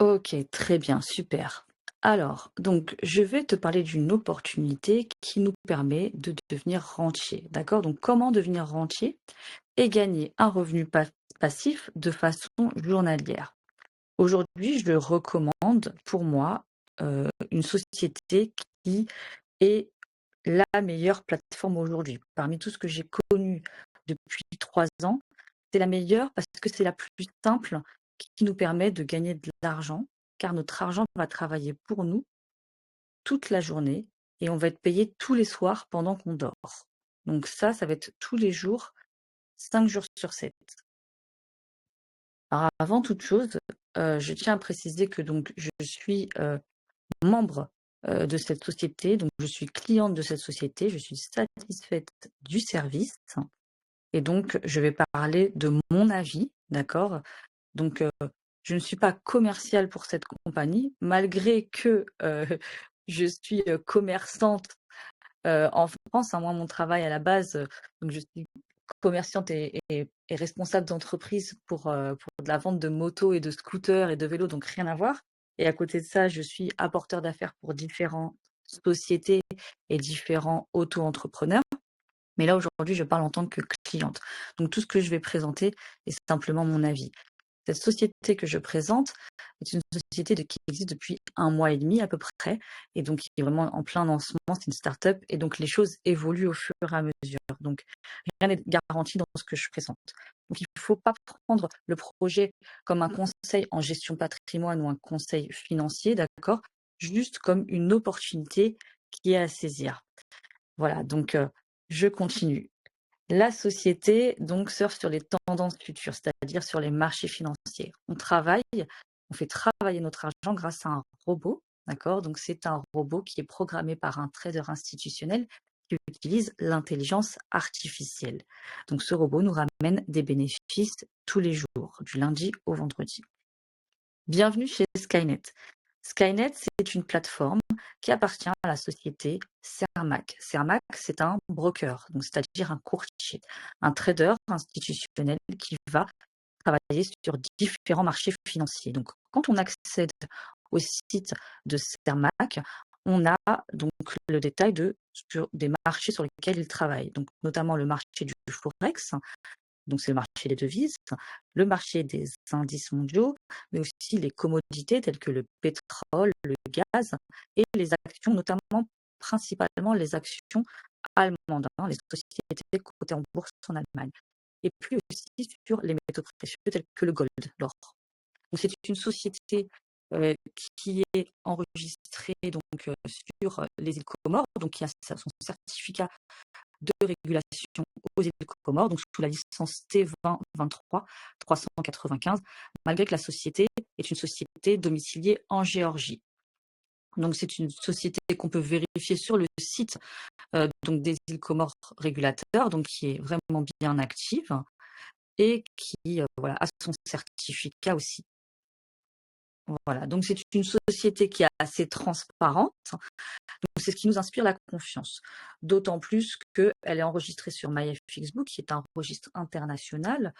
OK, très bien, super. Alors, donc, je vais te parler d'une opportunité qui nous permet de devenir rentier, d'accord? Donc, comment devenir rentier et gagner un revenu passif de façon journalière. Aujourd'hui, je recommande pour moi une société qui est la meilleure plateforme aujourd'hui. Parmi tout ce que j'ai connu depuis 3 ans, c'est la meilleure parce que c'est la plus simple qui nous permet de gagner de l'argent, car notre argent va travailler pour nous toute la journée et on va être payé tous les soirs pendant qu'on dort. Donc ça va être tous les jours, 5 jours sur 7. Alors avant toute chose, je tiens à préciser que donc je suis, membre, de cette société, donc je suis cliente de cette société, je suis satisfaite du service et donc je vais parler de mon avis, d'accord? Donc, je ne suis pas commerciale pour cette compagnie malgré que, je suis, commerçante, en France, hein. Moi, mon travail à la base, donc je suis commerciante et responsable d'entreprise pour de la vente de motos et de scooters et de vélos, donc rien à voir. Et à côté de ça, je suis apporteur d'affaires pour différentes sociétés et différents auto-entrepreneurs. Mais là, aujourd'hui, je parle en tant que cliente. Donc tout ce que je vais présenter est simplement mon avis. Cette société que je présente est une société qui existe depuis 1 mois et demi à peu près et donc qui est vraiment en plein lancement. C'est une start-up et donc les choses évoluent au fur et à mesure. Donc rien n'est garanti dans ce que je présente. Donc il ne faut pas prendre le projet comme un conseil en gestion patrimoine ou un conseil financier, d'accord? Juste comme une opportunité qui est à saisir. Voilà, donc je continue. La société donc surfe sur les tendances futures, c'est-à-dire sur les marchés financiers. On fait travailler notre argent grâce à un robot, d'accord? Donc c'est un robot qui est programmé par un trader institutionnel qui utilise l'intelligence artificielle. Donc ce robot nous ramène des bénéfices tous les jours, du lundi au vendredi. Bienvenue chez Skynet. Skynet, c'est une plateforme qui appartient à la société Cermac. Cermac, c'est un broker, donc c'est-à-dire un courtier, un trader institutionnel qui va travailler sur différents marchés financiers. Donc, quand on accède au site de Cermac, on a donc le détail sur des marchés sur lesquels il travaille, donc notamment le marché du Forex, donc c'est le marché des devises, le marché des indices mondiaux, mais aussi les commodités telles que le pétrole, le gaz et les actions, notamment principalement les actions allemandes, hein, les sociétés cotées en bourse en Allemagne. Et puis aussi sur les métaux précieux tels que le gold, l'or. Donc c'est une société qui est enregistrée donc, sur les îles Comores, donc qui a son certificat de régulation aux îles Comores, donc sous la licence T2023 395, malgré que la société est une société domiciliée en Géorgie. Donc c'est une société qu'on peut vérifier sur le site donc des îles Comores régulateurs, donc qui est vraiment bien active et qui voilà, a son certificat aussi. Voilà, donc c'est une société qui est assez transparente. Donc c'est ce qui nous inspire la confiance. D'autant plus qu'elle est enregistrée sur MyFXBook, qui est un registre international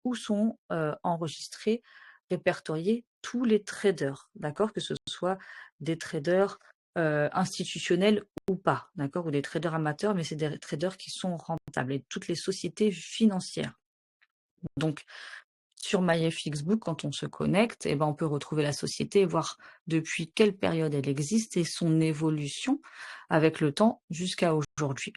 où sont enregistrés, répertoriés tous les traders, d'accord? Que ce soit des traders institutionnels ou pas, d'accord? Ou des traders amateurs, mais c'est des traders qui sont rentables et toutes les sociétés financières. Donc, sur MyFXBook, quand on se connecte, eh ben, on peut retrouver la société et voir depuis quelle période elle existe et son évolution avec le temps jusqu'à aujourd'hui.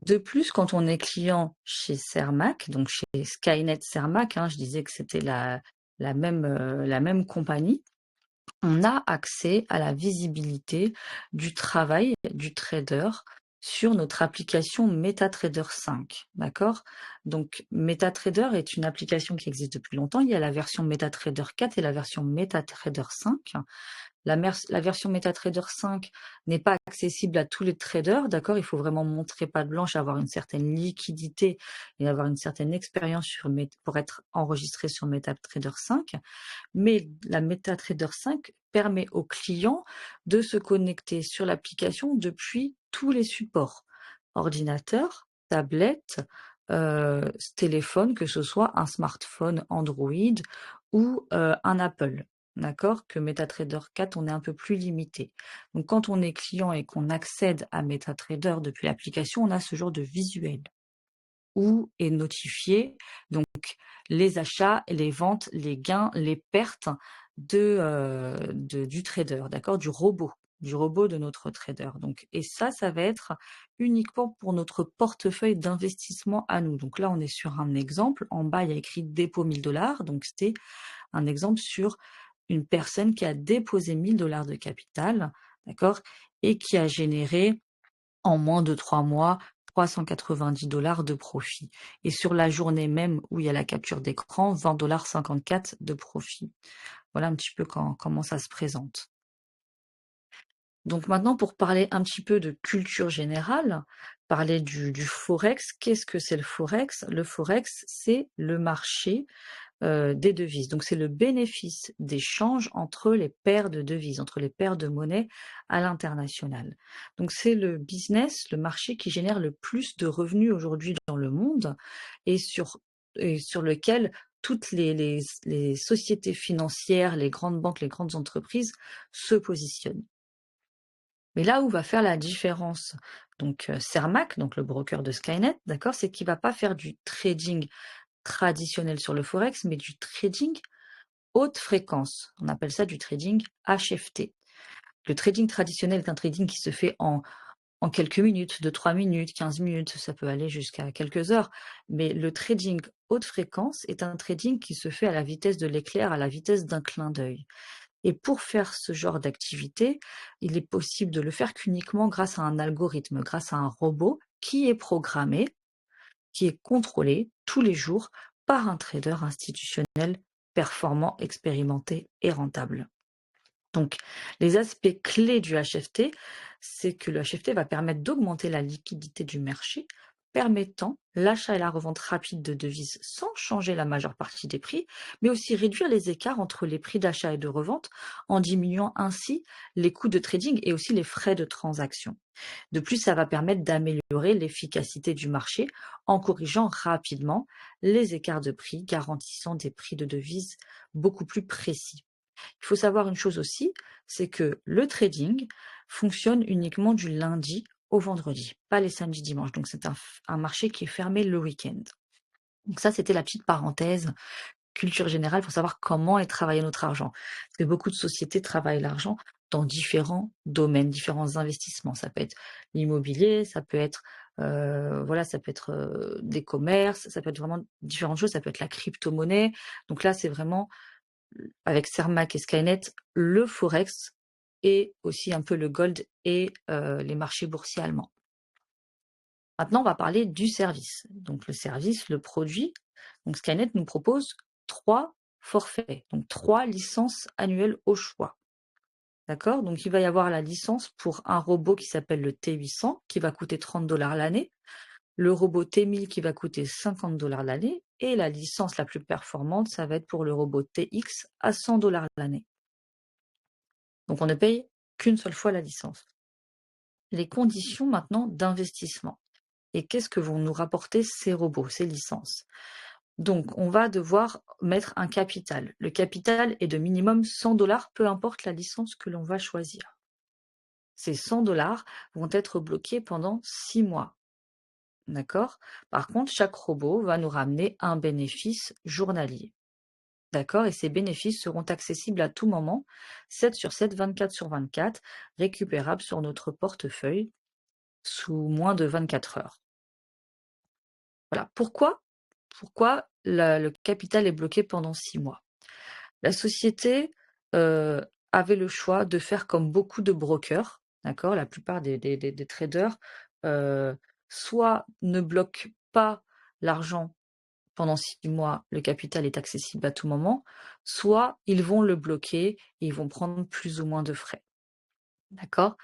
De plus, quand on est client chez Cermac, donc chez Skynet Cermac, hein, je disais que c'était la même compagnie, on a accès à la visibilité du travail du trader sur notre application MetaTrader 5, d'accord? Donc MetaTrader est une application qui existe depuis longtemps. Il y a la version MetaTrader 4 et la version MetaTrader 5. La version MetaTrader 5 n'est pas accessible à tous les traders, d'accord? Il faut vraiment montrer patte blanche, avoir une certaine liquidité et avoir une certaine expérience pour être enregistré sur MetaTrader 5. Mais la MetaTrader 5 permet aux clients de se connecter sur l'application depuis tous les supports, ordinateur, tablette, téléphone, que ce soit un smartphone Android ou un Apple, d'accord? Que MetaTrader 4, on est un peu plus limité. Donc quand on est client et qu'on accède à MetaTrader depuis l'application, on a ce genre de visuel où est notifié donc les achats, les ventes, les gains, les pertes du trader, d'accord? Du robot de notre trader. Donc, et ça va être uniquement pour notre portefeuille d'investissement à nous. Donc là, on est sur un exemple. En bas, il y a écrit dépôt 1000 $. Donc c'était un exemple sur une personne qui a déposé 1000 $ de capital, d'accord? Et qui a généré en moins de 3 mois, 390 $ de profit. Et sur la journée même où il y a la capture d'écran, 20,54 $ de profit. Voilà un petit peu comment ça se présente. Donc maintenant, pour parler un petit peu de culture générale, parler du forex. Qu'est-ce que c'est le forex? Le forex, c'est le marché des devises. Donc c'est le bénéfice d'échange entre les paires de devises, entre les paires de monnaie à l'international. Donc c'est le business, le marché qui génère le plus de revenus aujourd'hui dans le monde et sur lequel toutes les sociétés financières, les grandes banques, les grandes entreprises se positionnent. Mais là où va faire la différence, donc Cermak, donc le broker de Skynet, d'accord, c'est qu'il va pas faire du trading traditionnel sur le forex, mais du trading haute fréquence. On appelle ça du trading HFT. Le trading traditionnel est un trading qui se fait en quelques minutes, de 3 minutes, 15 minutes, ça peut aller jusqu'à quelques heures. Mais le trading haute fréquence est un trading qui se fait à la vitesse de l'éclair, à la vitesse d'un clin d'œil. Et pour faire ce genre d'activité, il est possible de le faire qu'uniquement grâce à un algorithme, grâce à un robot qui est programmé, qui est contrôlé tous les jours par un trader institutionnel performant, expérimenté et rentable. Donc, les aspects clés du HFT, c'est que le HFT va permettre d'augmenter la liquidité du marché, permettant l'achat et la revente rapide de devises sans changer la majeure partie des prix, mais aussi réduire les écarts entre les prix d'achat et de revente en diminuant ainsi les coûts de trading et aussi les frais de transaction. De plus, ça va permettre d'améliorer l'efficacité du marché en corrigeant rapidement les écarts de prix, garantissant des prix de devises beaucoup plus précis. Il faut savoir une chose aussi, c'est que le trading fonctionne uniquement du lundi au vendredi, pas les samedis, dimanches. Donc c'est un marché qui est fermé le week-end. Donc ça, c'était la petite parenthèse culture générale pour savoir comment est travaillé notre argent. Parce que beaucoup de sociétés travaillent l'argent dans différents domaines, différents investissements. Ça peut être l'immobilier, ça peut être voilà, ça peut être des commerces, ça peut être vraiment différentes choses, ça peut être la crypto-monnaie. Donc là, c'est vraiment avec Cermak et Skynet, le forex et aussi un peu le gold et les marchés boursiers allemands. Maintenant, on va parler du service. Donc le service, le produit. Donc Skynet nous propose 3 forfaits, donc 3 licences annuelles au choix. D'accord? Donc il va y avoir la licence pour un robot qui s'appelle le T800 qui va coûter 30 $ l'année, le robot T1000 qui va coûter 50 $ l'année et la licence la plus performante, ça va être pour le robot TX à 100 $ l'année. Donc on ne paye qu'une seule fois la licence. Les conditions maintenant d'investissement. Et qu'est-ce que vont nous rapporter ces robots, ces licences? Donc on va devoir mettre un capital. Le capital est de minimum 100 $, peu importe la licence que l'on va choisir. Ces 100 $ vont être bloqués pendant 6 mois. D'accord? Par contre, chaque robot va nous ramener un bénéfice journalier. D'accord? Et ces bénéfices seront accessibles à tout moment, 7 sur 7, 24 sur 24, récupérables sur notre portefeuille sous moins de 24 heures. Voilà. Pourquoi le capital est bloqué pendant 6 mois? La société avait le choix de faire comme beaucoup de brokers, d'accord? La plupart des traders, euh, soit ne bloquent pas l'argent pendant 6 mois, le capital est accessible à tout moment, soit ils vont le bloquer et ils vont prendre plus ou moins de frais. D'accord?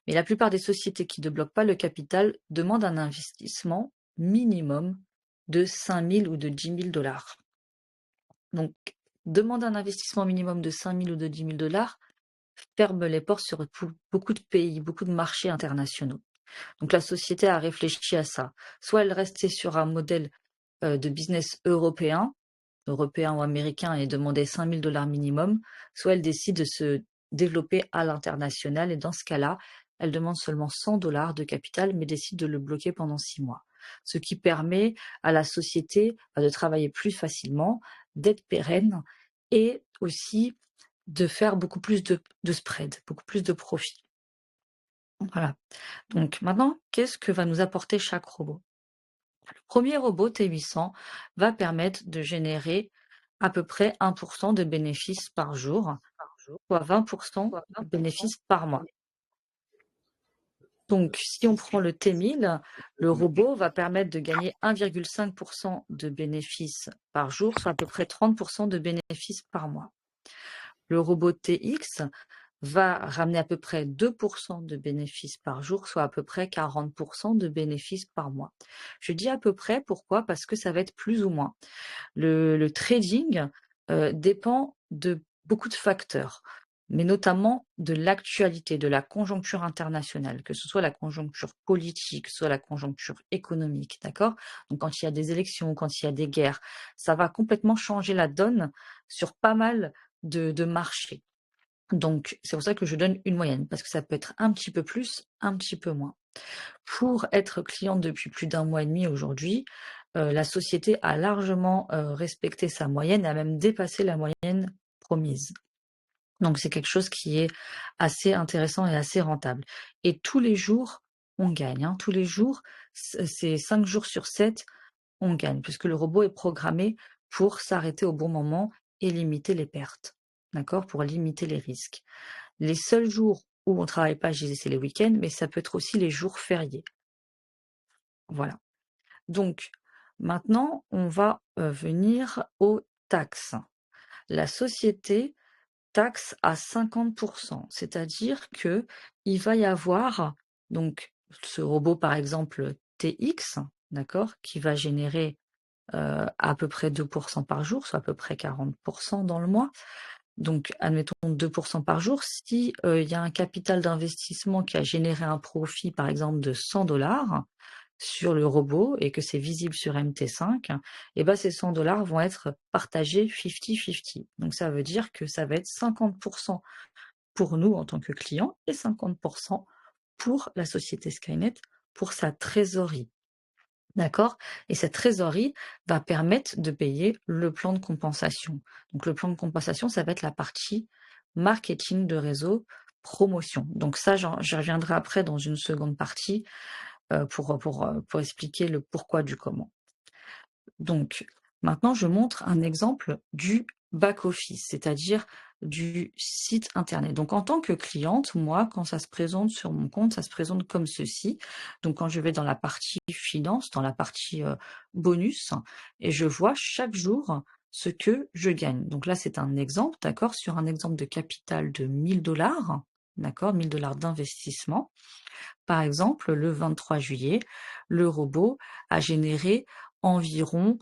Mais la plupart des sociétés qui ne bloquent pas le capital demandent un investissement minimum de 5 000 ou de 10 000 $. Donc, demander un investissement minimum de 5 000 ou de 10 000 $ ferme les portes sur beaucoup de pays, beaucoup de marchés internationaux. Donc, la société a réfléchi à ça. Soit elle restait sur un modèle de business européen, européen ou américain et demander 5 000 $ minimum, soit elle décide de se développer à l'international et dans ce cas-là, elle demande seulement 100 $ de capital mais décide de le bloquer pendant 6 mois. Ce qui permet à la société de travailler plus facilement, d'être pérenne et aussi de faire beaucoup plus de spread, beaucoup plus de profit. Voilà. Donc maintenant, qu'est-ce que va nous apporter chaque robot? Le premier robot T800 va permettre de générer à peu près 1% de bénéfices par jour, soit 20% de bénéfices par mois. Donc, si on prend le T1000, le robot va permettre de gagner 1,5% de bénéfices par jour, soit à peu près 30% de bénéfices par mois. Le robot TX va ramener à peu près 2% de bénéfices par jour, soit à peu près 40% de bénéfices par mois. Je dis à peu près, pourquoi? Parce que ça va être plus ou moins. Le trading dépend de beaucoup de facteurs, mais notamment de l'actualité, de la conjoncture internationale, que ce soit la conjoncture politique, que ce soit la conjoncture économique, d'accord? Donc quand il y a des élections, quand il y a des guerres, ça va complètement changer la donne sur pas mal de marchés. Donc c'est pour ça que je donne une moyenne, parce que ça peut être un petit peu plus, un petit peu moins. Pour être cliente depuis plus d'1 mois et demi aujourd'hui, la société a largement, respecté sa moyenne et a même dépassé la moyenne promise. Donc c'est quelque chose qui est assez intéressant et assez rentable. Et tous les jours, on gagne, hein. Tous les jours, c'est 5 jours sur 7, on gagne, puisque le robot est programmé pour s'arrêter au bon moment et limiter les pertes. D'accord? Pour limiter les risques. Les seuls jours où on travaille pas, je disais, c'est les week-ends, mais ça peut être aussi les jours fériés. Voilà. Donc maintenant, on va, venir aux taxes. La société taxe à 50%, c'est-à-dire qu'il va y avoir donc ce robot, par exemple, TX, d'accord? Qui va générer, à peu près 2% par jour, soit à peu près 40% dans le mois. Donc admettons 2% par jour. Si, il y a un capital d'investissement qui a généré un profit, par exemple, de 100 $ sur le robot et que c'est visible sur MT5, et ben ces 100 $ vont être partagés 50-50. Donc ça veut dire que ça va être 50% pour nous en tant que clients et 50% pour la société Skynet, pour sa trésorerie. D'accord? Et cette trésorerie va permettre de payer le plan de compensation. Donc le plan de compensation, ça va être la partie marketing de réseau, promotion. Donc ça, j'y reviendrai après dans une seconde partie, pour expliquer le pourquoi du comment. Donc maintenant, je montre un exemple du back-office, c'est-à-dire du site internet. Donc en tant que cliente, moi, quand ça se présente sur mon compte, ça se présente comme ceci. Donc quand je vais dans la partie finance, dans la partie, bonus, et je vois chaque jour ce que je gagne. Donc là, c'est un exemple, d'accord? Sur un exemple de capital de 1 000 $, d'accord? 1 000 $ d'investissement. Par exemple, le 23 juillet, le robot a généré environ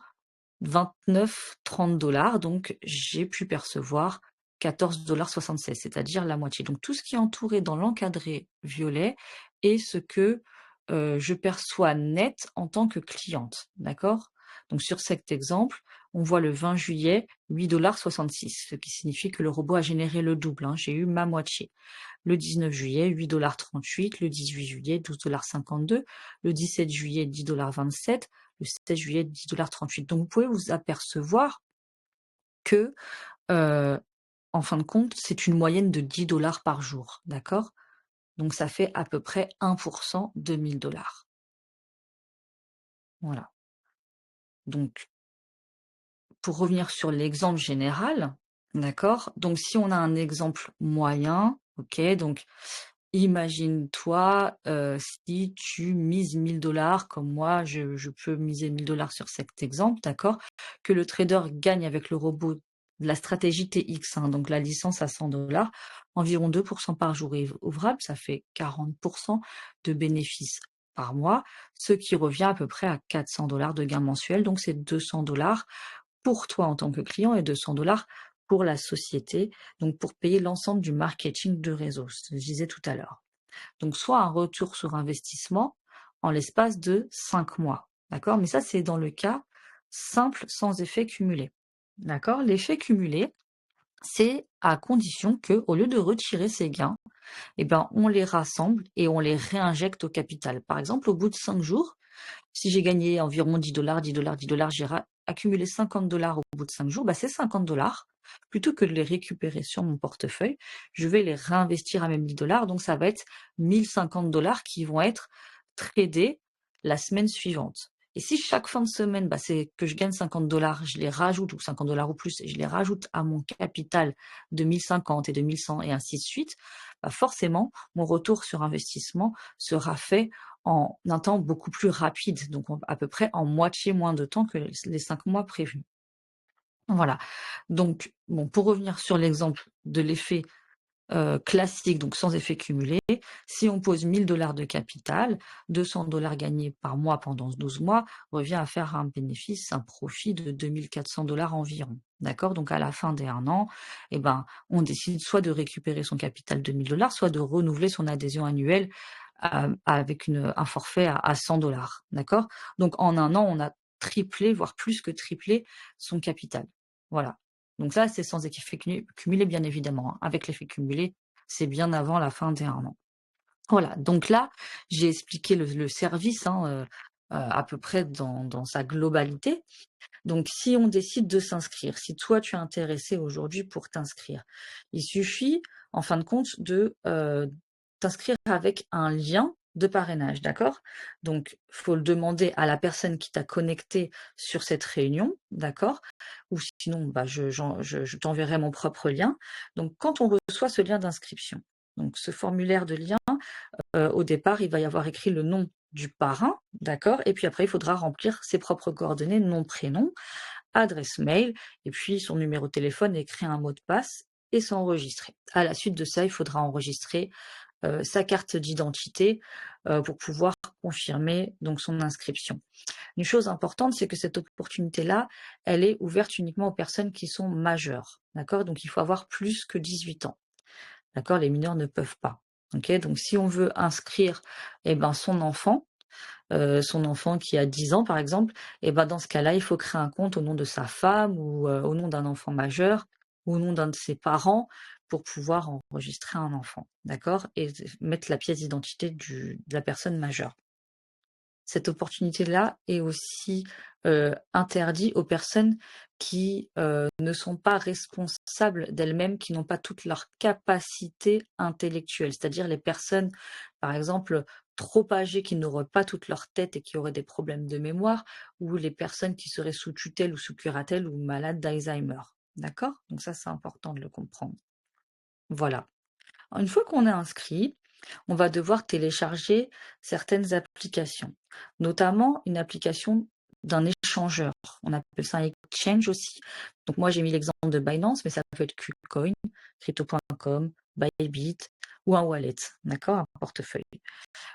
29-30 $, donc j'ai pu percevoir 14,76 $, c'est-à-dire la moitié. Donc tout ce qui est entouré dans l'encadré violet est ce que, je perçois net en tant que cliente, d'accord? Donc sur cet exemple, on voit le 20 juillet, 8,66 $, ce qui signifie que le robot a généré le double, hein, j'ai eu ma moitié. Le 19 juillet, 8,38 $, le 18 juillet, 12,52 $, le 17 juillet, 10,27 $, le 16 juillet, 10,38 $. Donc vous pouvez vous apercevoir que, en fin de compte, c'est une moyenne de 10 $ par jour, d'accord? Donc ça fait à peu près 1% de 1 000 $. Voilà. Donc pour revenir sur l'exemple général, d'accord? Donc si on a un exemple moyen, OK, donc imagine-toi, si tu mises 1 000 $ comme moi, je peux miser 1 000 $ sur cet exemple, d'accord? Que le trader gagne avec le robot de la stratégie TX, hein, donc la licence à 100 $, environ 2% par jour ouvrable, ça fait 40% de bénéfices par mois, ce qui revient à peu près à 400 $ de gain mensuel, donc c'est 200 $ pour toi en tant que client et 200 $ pour la société, donc pour payer l'ensemble du marketing de réseau, ce que je disais tout à l'heure. Donc soit un retour sur investissement en l'espace de 5 mois, d'accord? Mais ça, c'est dans le cas simple, sans effet cumulé. D'accord? L'effet cumulé, c'est à condition que, au lieu de retirer ces gains, eh ben, on les rassemble et on les réinjecte au capital. Par exemple, au bout de 5 jours, si j'ai gagné environ 10 $, 10 $, 10 $, j'ai accumulé 50 $ au bout de 5 jours, bah, ces 50 $, plutôt que de les récupérer sur mon portefeuille, je vais les réinvestir à même 10 $. Donc, ça va être 1050 $ qui vont être tradés la semaine suivante. Et si chaque fin de semaine, bah, c'est que je gagne 50 $, je les rajoute, ou 50 $ ou plus, et je les rajoute à mon capital de 1050 et de 1100 et ainsi de suite, bah, forcément, mon retour sur investissement sera fait en un temps beaucoup plus rapide, donc à peu près en moitié moins de temps que les 5 mois prévus. Voilà. Donc, bon, pour revenir sur l'exemple de l'effet classique, donc sans effet cumulé, si on pose 1000 $ de capital, 200 $ gagnés par mois pendant 12 mois revient à faire un bénéfice, un profit de 2400 $ environ. D'accord? Donc à la fin des 1 an, eh ben, on décide soit de récupérer son capital de 1000 $, soit de renouveler son adhésion annuelle avec un forfait à 100 $. D'accord? Donc en 1 an, on a triplé, voire plus que triplé son capital. Voilà. Donc ça, c'est sans effet cumulé, bien évidemment, hein. Avec l'effet cumulé, c'est bien avant la fin des 1 an. Voilà, donc là, j'ai expliqué le service, hein, à peu près dans sa globalité. Donc si on décide de s'inscrire, si toi tu es intéressé aujourd'hui pour t'inscrire, il suffit en fin de compte de, t'inscrire avec un lien de parrainage, d'accord? Donc faut le demander à la personne qui t'a connecté sur cette réunion, d'accord? Ou sinon, bah, je t'enverrai mon propre lien. Donc quand on reçoit ce lien d'inscription, donc ce formulaire de lien, au départ, il va y avoir écrit le nom du parrain, d'accord? Et puis après, il faudra remplir ses propres coordonnées, nom, prénom, adresse mail, et puis son numéro de téléphone, et créer un mot de passe et s'enregistrer. À la suite de ça, il faudra enregistrer sa carte d'identité pour pouvoir confirmer donc son inscription. Une chose importante, c'est que cette opportunité-là, elle est ouverte uniquement aux personnes qui sont majeures, d'accord? Donc il faut avoir plus que 18 ans. D'accord? Les mineurs ne peuvent pas. OK? Donc si on veut inscrire, eh ben, son enfant qui a 10 ans par exemple, et ben, dans ce cas-là, il faut créer un compte au nom de sa femme ou, au nom d'un enfant majeur ou au nom d'un de ses parents pour pouvoir enregistrer un enfant. D'accord? Et mettre la pièce d'identité de la personne majeure. Cette opportunité-là est aussi, interdite aux personnes qui, ne sont pas responsables d'elles-mêmes, qui n'ont pas toutes leurs capacités intellectuelles. C'est-à-dire les personnes, par exemple, trop âgées, qui n'auraient pas toute leur tête et qui auraient des problèmes de mémoire, ou les personnes qui seraient sous tutelle ou sous curatelle ou malades d'Alzheimer. D'accord? Donc ça, c'est important de le comprendre. Voilà. Une fois qu'on est inscrit, on va devoir télécharger certaines applications, notamment une application d'un échangeur. On appelle ça un exchange aussi. Donc moi, j'ai mis l'exemple de Binance, mais ça peut être KuCoin, Crypto.com, Bybit ou un wallet, d'accord, un portefeuille.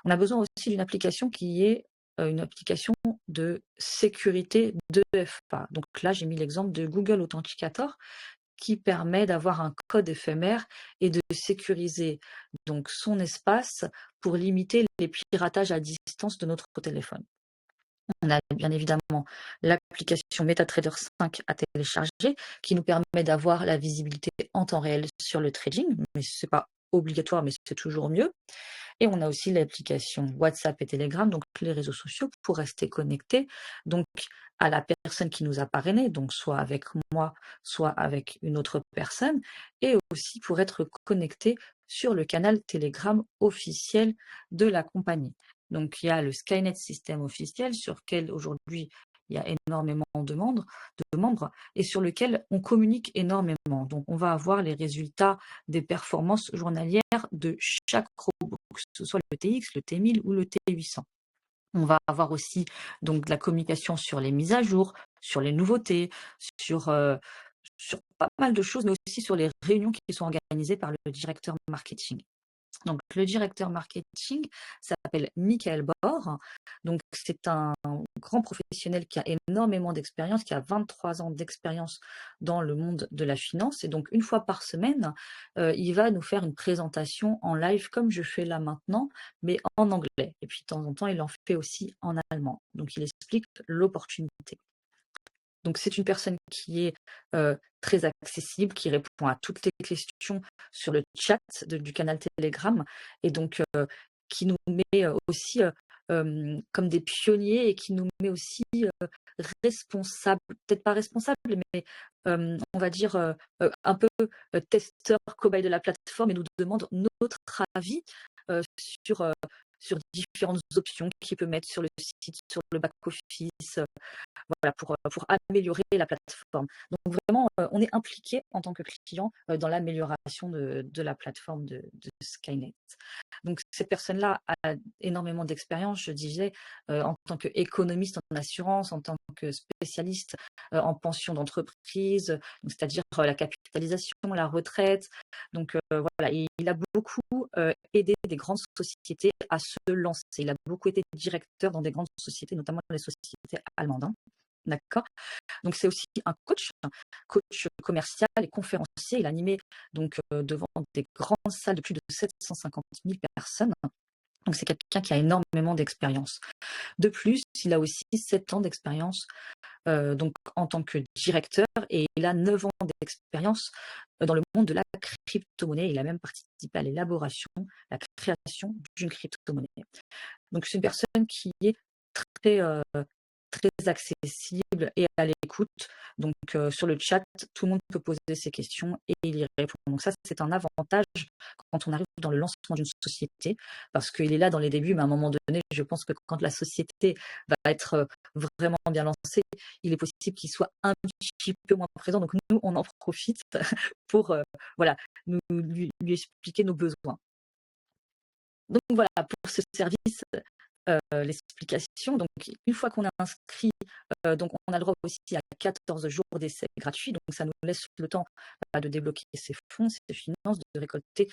On a besoin aussi d'une application qui est une application de sécurité 2FA. Donc là, j'ai mis l'exemple de Google Authenticator qui permet d'avoir un code éphémère et de sécuriser donc son espace pour limiter les piratages à distance de notre téléphone. On a bien évidemment l'application MetaTrader 5 à télécharger qui nous permet d'avoir la visibilité en temps réel sur le trading, mais ce n'est pas obligatoire, mais c'est toujours mieux. Et on a aussi l'application WhatsApp et Telegram, donc les réseaux sociaux, pour rester connecté donc à la personne qui nous a parrainé, donc soit avec moi, soit avec une autre personne, et aussi pour être connecté sur le canal Telegram officiel de la compagnie. Donc il y a le Skynet système officiel sur lequel aujourd'hui il y a énormément de membres et sur lequel on communique énormément. Donc on va avoir les résultats des performances journalières de chaque robot, que ce soit le TX, le T1000 ou le T800. On va avoir aussi donc de la communication sur les mises à jour, sur les nouveautés, sur, sur pas mal de choses, mais aussi sur les réunions qui sont organisées par le directeur marketing. Donc le directeur marketing s'appelle Michael Bor. Donc c'est un grand professionnel qui a énormément d'expérience, qui a 23 ans d'expérience dans le monde de la finance. Et donc une fois par semaine, il va nous faire une présentation en live comme je fais là maintenant, mais en anglais. Et puis de temps en temps, il en fait aussi en allemand. Donc il explique l'opportunité. Donc c'est une personne qui est, très accessible, qui répond à toutes les questions sur le chat du canal Telegram et donc qui nous met, aussi, comme des pionniers et qui nous met aussi, responsables, peut-être pas responsables, mais on va dire, un peu, testeurs, cobayes de la plateforme et nous demande notre avis, sur, différentes options qu'il peut mettre sur le site, sur le back office, voilà, pour améliorer la plateforme. Donc vraiment, on est impliqué en tant que client, dans l'amélioration de la plateforme de Skynet. Donc cette personne-là a énormément d'expérience, je disais, en tant qu'économiste en assurance, en tant que spécialiste, en pension d'entreprise, donc c'est-à-dire, la capitalisation, la retraite. Donc voilà, il a beaucoup, aidé des grandes sociétés à se lancer. Il a beaucoup été directeur dans des grandes sociétés, notamment les sociétés allemandes, hein. D'accord? Donc c'est aussi un coach commercial et conférencier. Il animait donc devant des grandes salles de plus de 750 000 personnes. Donc c'est quelqu'un qui a énormément d'expérience. De plus, il a aussi 7 ans d'expérience donc en tant que directeur et il a 9 ans d'expérience dans le monde de la crypto-monnaie. Il a même participé à l'élaboration, la création d'une crypto-monnaie. Donc c'est une personne qui est très, très accessible et à l'écoute. Donc sur le chat, tout le monde peut poser ses questions et il y répond. Donc ça, c'est un avantage quand on arrive dans le lancement d'une société, parce qu'il est là dans les débuts, mais à un moment donné, je pense que quand la société va être vraiment bien lancée, il est possible qu'il soit un petit peu moins présent. Donc nous, on en profite pour voilà, lui expliquer nos besoins. Donc voilà, pour ce service, l'explication. Donc, une fois qu'on a inscrit, donc on a le droit aussi à 14 jours d'essai gratuit. Donc, ça nous laisse le temps de débloquer ses fonds, ses finances, de récolter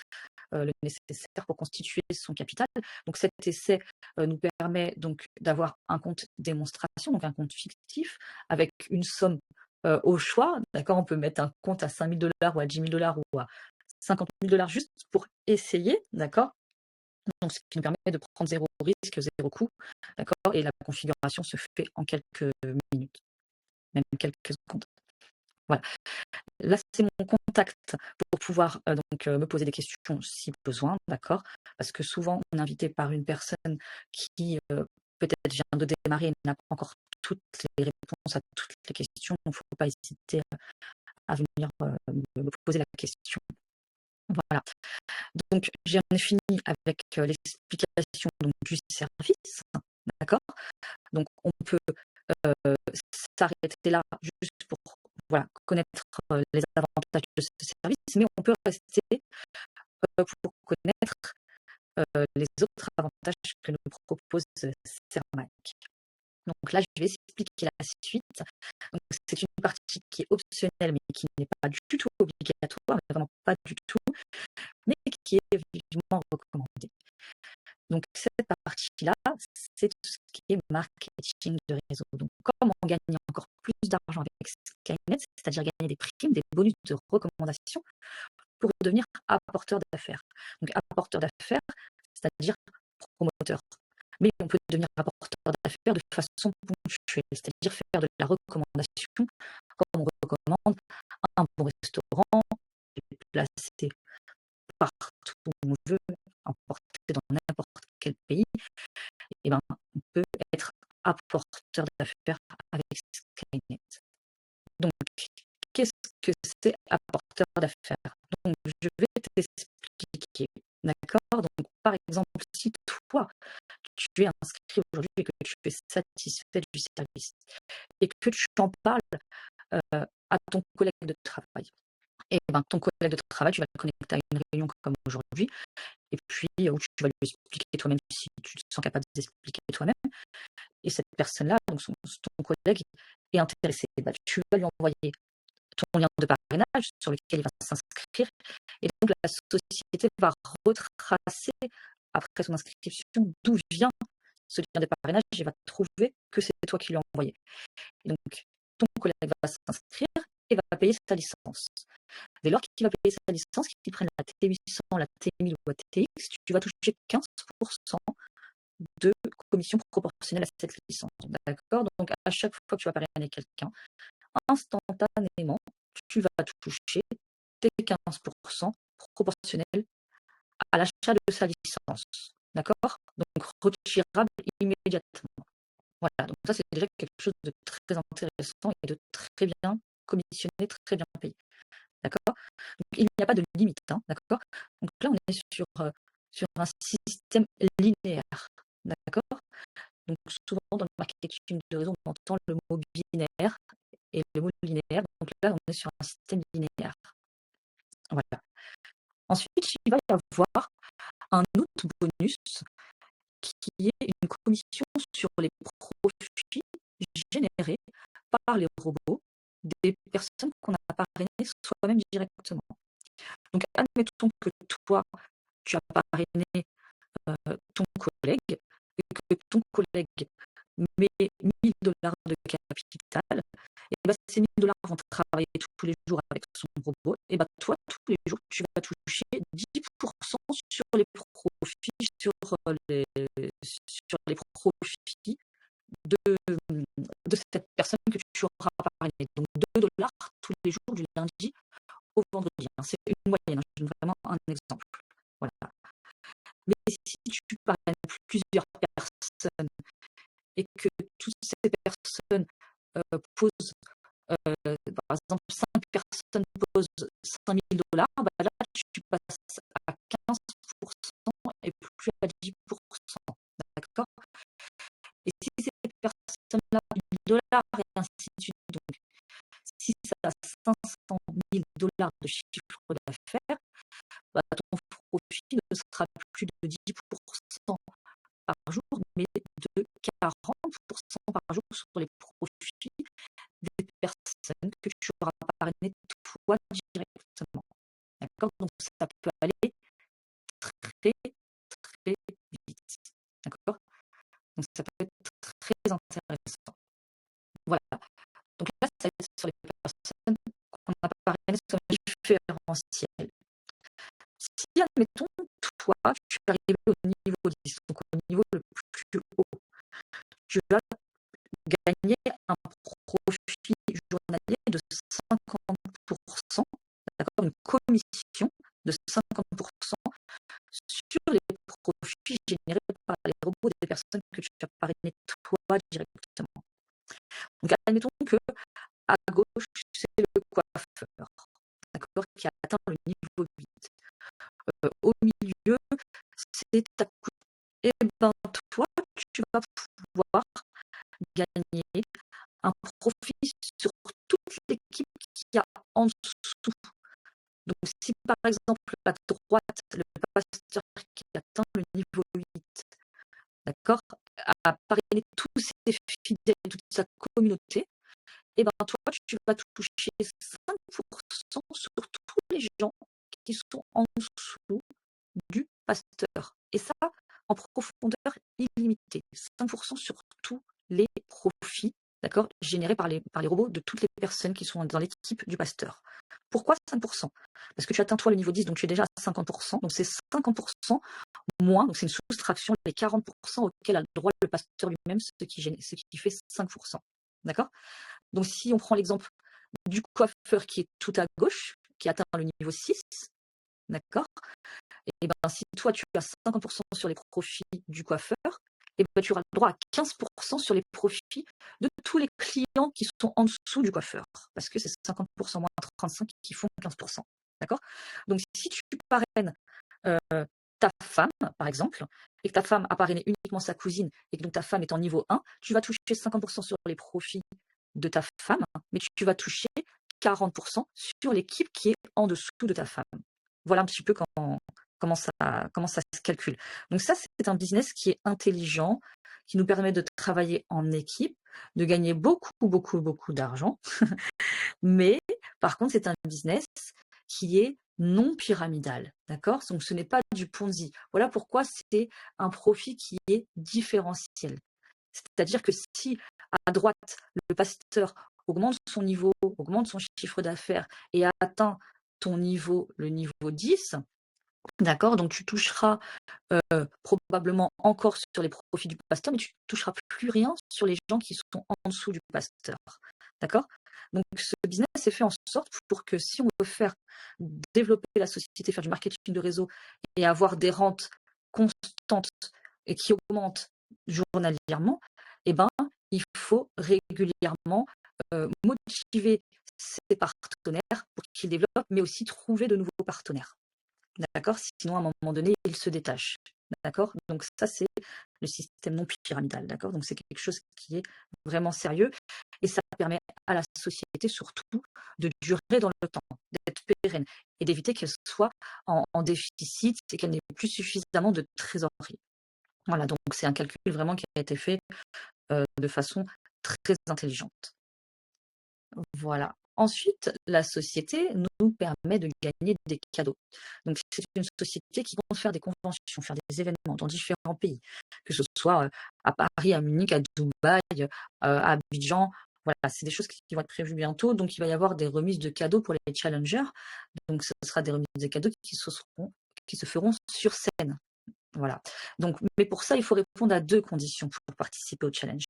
le nécessaire pour constituer son capital. Donc, cet essai nous permet donc d'avoir un compte démonstration, donc un compte fictif avec une somme au choix. D'accord, on peut mettre un compte à 5 000 $ ou à 10 000 $ ou à 50 000 $ juste pour essayer. D'accord. Donc, ce qui nous permet de prendre 0 risque, 0 coût, d'accord? Et la configuration se fait en quelques minutes, même quelques secondes. Voilà. Là, c'est mon contact pour pouvoir, donc me poser des questions si besoin, d'accord? Parce que souvent, on est invité par une personne qui, peut-être vient de démarrer et n'a pas encore toutes les réponses à toutes les questions. Donc, faut pas hésiter à venir, me poser la question. Voilà. Donc, j'en ai fini avec l'explication donc, du service, d'accord? Donc, on peut s'arrêter là juste pour voilà, connaître les avantages de ce service, mais on peut rester pour connaître les autres avantages que nous propose Cermac. Donc là, je vais expliquer la suite. Donc, c'est une partie qui est optionnelle, mais qui n'est pas du tout obligatoire, mais vraiment pas du tout, mais qui est vivement recommandée. Donc cette partie-là, c'est tout ce qui est marketing de réseau. Donc comment gagner encore plus d'argent avec Skynet, c'est-à-dire gagner des primes, des bonus de recommandation pour devenir apporteur d'affaires. Donc apporteur d'affaires, c'est-à-dire promoteur. Mais on peut devenir apporteur d'affaires de façon ponctuelle, c'est-à-dire faire de la recommandation comme on recommande un bon restaurant, déplacer partout où on veut, emporter dans n'importe quel pays, et ben, on peut être apporteur d'affaires avec Skynet. Donc, qu'est-ce que c'est apporteur d'affaires? Donc, je vais t'expliquer. D'accord? Donc, par exemple, si toi, tu es inscrit aujourd'hui et que tu es satisfait du service et que tu en parles à ton collègue de travail, et ben, ton collègue de travail, tu vas le connecter à une réunion comme aujourd'hui, et puis où tu vas lui expliquer toi-même si tu te sens capable d'expliquer toi-même. Et cette personne-là, donc ton collègue, est intéressé. Bah, tu vas lui envoyer ton lien de parrainage sur lequel il va s'inscrire. Et donc la société va retracer après son inscription d'où vient ce lien de parrainage et va trouver que c'est toi qui lui as envoyé. Et donc ton collègue va s'inscrire et va payer sa licence. Dès lors qu'il va payer sa licence, qu'il prenne la T800, la T1000 ou la TX, tu vas toucher 15% de commission proportionnelle à cette licence. D'accord? Donc, à chaque fois que tu vas parrainer quelqu'un, instantanément, tu vas toucher tes 15% proportionnels à l'achat de sa licence. D'accord? Donc retirable immédiatement. Voilà, donc ça c'est déjà quelque chose de très intéressant et de très bien commissionné, très bien payé. D'accord? Donc il n'y a pas de limite, hein, d'accord? Donc là on est sur un système linéaire. D'accord? Donc souvent dans le marketing de réseau, on entend le mot binaire et le mot linéaire. Donc là on est sur un système linéaire. Voilà. Ensuite, il va y avoir un autre bonus qui est une commission sur les profits générés par les robots des personnes qu'on a parrainées soi-même directement. Donc, admettons que toi, tu as parrainé ton collègue et que ton collègue met 1 000 $ de capital, et ben ces 1 000 $ vont travailler tous les jours avec son robot, et ben toi, tous les jours, tu vas toucher 10% sur les profits, sur les profits de cette personne que tu auras parrainée. Donc 2 $ tous les jours du lundi au vendredi. C'est une moyenne, je donne vraiment un exemple. Voilà. Mais si tu parraines plusieurs personnes et que toutes ces personnes posent, par exemple, 5 personnes posent 5 000 $, bah là, tu passes à 15% et plus à 10%. D'accord? Et si ces personnes-là ont 1 000 $ et ainsi de suite, donc si ça a 500 000 $ de chiffre d'affaires, bah, ton profit ne sera plus de 10% par jour, mais de 40% par jour sur les profits des personnes que tu auras parrainées toi directement. D'accord? Donc ça peut aller très, très vite. D'accord? Donc ça peut être très intéressant. Voilà. Donc là, ça va être sur les personnes qu'on a parrainées sur le différentiel. Si, admettons, toi, tu es arrivé au niveau 10, donc au niveau le plus haut, tu vas gagner un profit journalier de 50%, d'accord, une commission de 50% sur les profits générés par les robots des personnes que tu as parrainées toi directement. Donc admettons que à gauche, c'est le coiffeur, d'accord, qui a atteint le niveau 8. Au milieu, c'est ta coupe. Et ben toi, tu vas pouvoir gagner un profit sur toute l'équipe qu'il y a en dessous. Donc si par exemple à droite, le pasteur qui atteint le niveau 8, d'accord, a parrainé tous ses fidèles, toute sa communauté, et ben toi, tu vas toucher 5% sur tous les gens qui sont en dessous du pasteur. Et ça, en profondeur illimitée. 5% sur tous les profits, d'accord, générés par les robots de toutes les personnes qui sont dans l'équipe du pasteur. Pourquoi 5%? Parce que tu atteins toi le niveau 10, donc tu es déjà à 50%, donc c'est 50% moins, donc c'est une soustraction des 40% auxquels a le droit le pasteur lui-même, ce qui fait 5%. D'accord? Donc si on prend l'exemple du coiffeur qui est tout à gauche, qui atteint le niveau 6, d'accord? Et ben si toi tu as 50% sur les profits du coiffeur, et ben tu auras le droit à 15% sur les profits de tous les clients qui sont en dessous du coiffeur, parce que c'est 50% moins 35 qui font 15%. D'accord? Donc si tu parraines ta femme, par exemple, et que ta femme a parrainé uniquement sa cousine, et que donc ta femme est en niveau 1, tu vas toucher 50% sur les profits de ta femme, mais tu vas toucher 40% sur l'équipe qui est en dessous de ta femme. Voilà un petit peu comment ça se calcule. Donc ça, c'est un business qui est intelligent, qui nous permet de travailler en équipe, de gagner beaucoup, beaucoup, beaucoup d'argent. Mais par contre, c'est un business qui est non pyramidal, d'accord? Donc ce n'est pas du Ponzi. Voilà pourquoi c'est un profit qui est différentiel. C'est-à-dire que si à droite, le pasteur augmente son niveau, augmente son chiffre d'affaires et atteint ton niveau, le niveau 10, d'accord, donc tu toucheras probablement encore sur les profits du pasteur, mais tu ne toucheras plus rien sur les gens qui sont en dessous du pasteur. D'accord? Donc ce business est fait en sorte pour que si on veut développer la société, faire du marketing de réseau et avoir des rentes constantes et qui augmentent journalièrement, eh ben, il faut régulièrement motiver ses partenaires pour qu'ils développent, mais aussi trouver de nouveaux partenaires. D'accord? Sinon, à un moment donné, ils se détachent. D'accord? Donc ça, c'est le système non pyramidal. D'accord? Donc c'est quelque chose qui est vraiment sérieux et ça permet à la société surtout de durer dans le temps, d'être pérenne et d'éviter qu'elle soit en déficit et qu'elle n'ait plus suffisamment de trésorerie. Voilà, donc c'est un calcul vraiment qui a été fait de façon très intelligente. Voilà. Ensuite, la société nous permet de gagner des cadeaux. Donc, c'est une société qui compte faire des conventions, faire des événements dans différents pays, que ce soit à Paris, à Munich, à Dubaï, à Abidjan. Voilà, c'est des choses qui vont être prévues bientôt. Donc, il va y avoir des remises de cadeaux pour les challengers. Donc, ce sera des remises de cadeaux qui se feront sur scène. Voilà. Donc, mais pour ça, il faut répondre à 2 conditions pour participer au challenge.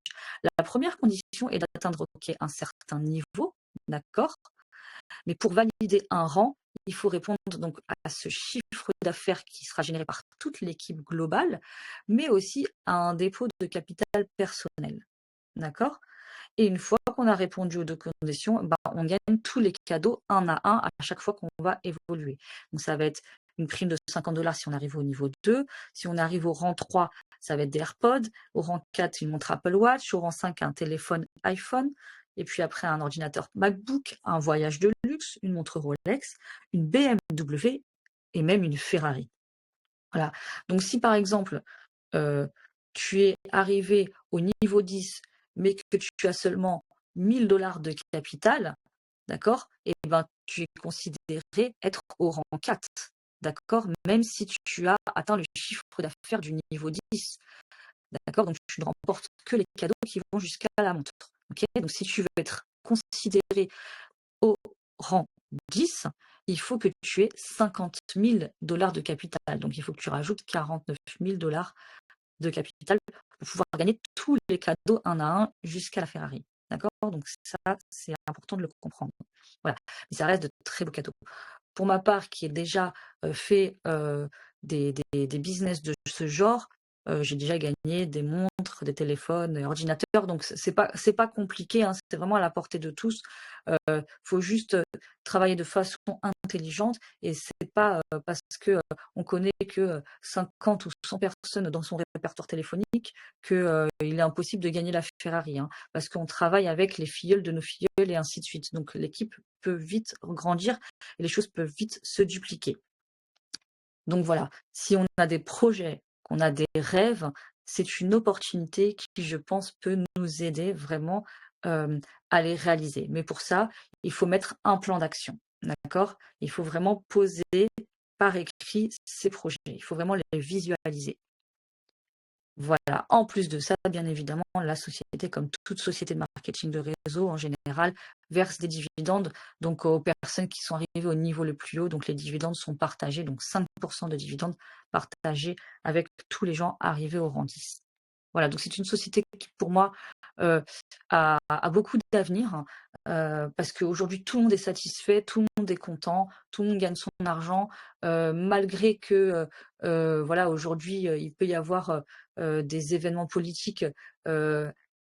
La première condition est d'atteindre un certain niveau, d'accord? Mais pour valider un rang, il faut répondre donc à ce chiffre d'affaires qui sera généré par toute l'équipe globale, mais aussi à un dépôt de capital personnel, d'accord? Et une fois qu'on a répondu aux 2 conditions, on gagne tous les cadeaux un à chaque fois qu'on va évoluer. Donc ça va être une prime de 50 $ si on arrive au niveau 2. Si on arrive au rang 3, ça va être des AirPods. Au rang 4, une montre Apple Watch. Au rang 5, un téléphone iPhone. Et puis après, un ordinateur MacBook, un voyage de luxe, une montre Rolex, une BMW et même une Ferrari. Voilà. Donc si par exemple, tu es arrivé au niveau 10, mais que tu as seulement 1 000 $ de capital, d'accord? Et ben, tu es considéré être au rang 4, d'accord? Même si tu as atteint le chiffre d'affaires du niveau 10, d'accord? Donc tu ne remportes que les cadeaux qui vont jusqu'à la montre, OK? Donc si tu veux être considéré au rang 10, il faut que tu aies 50 000 $ de capital. Donc il faut que tu rajoutes 49 000 $ de capital pour pouvoir gagner tous les cadeaux un à un jusqu'à la Ferrari. D'accord? Donc ça, c'est important de le comprendre. Voilà. Mais ça reste de très beaux cadeaux. Pour ma part, qui ai déjà fait des business de ce genre, j'ai déjà gagné des montres, des téléphones, des ordinateurs. Donc c'est pas compliqué, hein, c'est vraiment à la portée de tous. Faut juste travailler de façon intelligente et c'est pas parce que on connaît que 50 ou 100 personnes dans son répertoire téléphonique que il est impossible de gagner la Ferrari, hein, parce qu'on travaille avec les filleuls de nos filleuls et ainsi de suite. Donc l'équipe peut vite grandir et les choses peuvent vite se dupliquer. Donc voilà, si on a des projets, qu'on a des rêves, c'est une opportunité qui, je pense, peut nous aider vraiment à les réaliser. Mais pour ça, il faut mettre un plan d'action, d'accord? Il faut vraiment poser par écrit ces projets. Il faut vraiment les visualiser. Voilà. En plus de ça, bien évidemment, la société, comme toute société de marketing de réseau en général, verse des dividendes donc aux personnes qui sont arrivées au niveau le plus haut. Donc les dividendes sont partagés, donc 5% de dividendes partagés avec tous les gens arrivés au rang 10. Voilà, donc c'est une société qui, pour moi, a beaucoup d'avenir, parce qu'aujourd'hui, tout le monde est satisfait, tout le monde est content, tout le monde gagne son argent, malgré que, voilà, aujourd'hui, il peut y avoir des événements politiques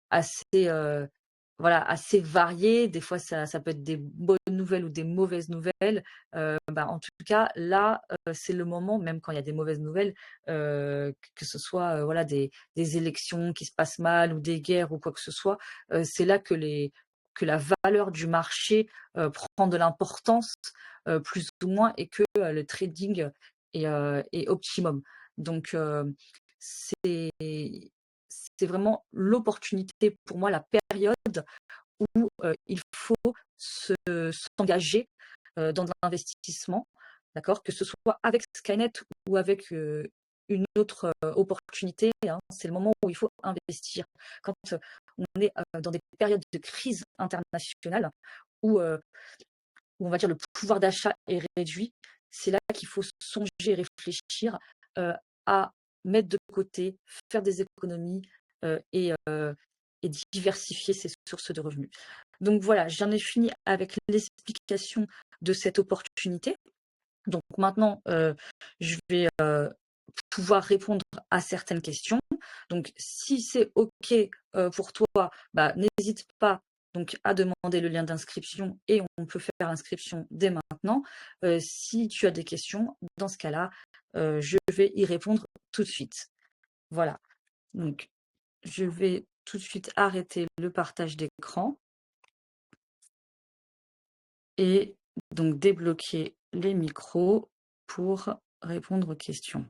assez, assez variés. Des fois, ça peut être des bonnes nouvelles ou des mauvaises nouvelles. En tout cas, là, c'est le moment, même quand il y a des mauvaises nouvelles, que ce soit voilà, des élections qui se passent mal ou des guerres ou quoi que ce soit, c'est là que la valeur du marché prend de l'importance, plus ou moins, et que le trading est optimum. Donc, c'est vraiment l'opportunité pour moi, la période où il faut s'engager dans l'investissement, d'accord? Que ce soit avec Skynet ou avec une autre opportunité, hein, c'est le moment où il faut investir. Quand on est dans des périodes de crise internationale où, où on va dire le pouvoir d'achat est réduit, c'est là qu'il faut songer, réfléchir à mettre de côté, faire des économies et diversifier ses sources de revenus. Donc voilà, j'en ai fini avec l'explication de cette opportunité. Donc maintenant, je vais pouvoir répondre à certaines questions. Donc si c'est OK pour toi, bah, n'hésite pas donc à demander le lien d'inscription et on peut faire l'inscription dès maintenant. Si tu as des questions, dans ce cas-là, je vais y répondre tout de suite. Voilà, donc je vais tout de suite arrêter le partage d'écran et donc débloquer les micros pour répondre aux questions.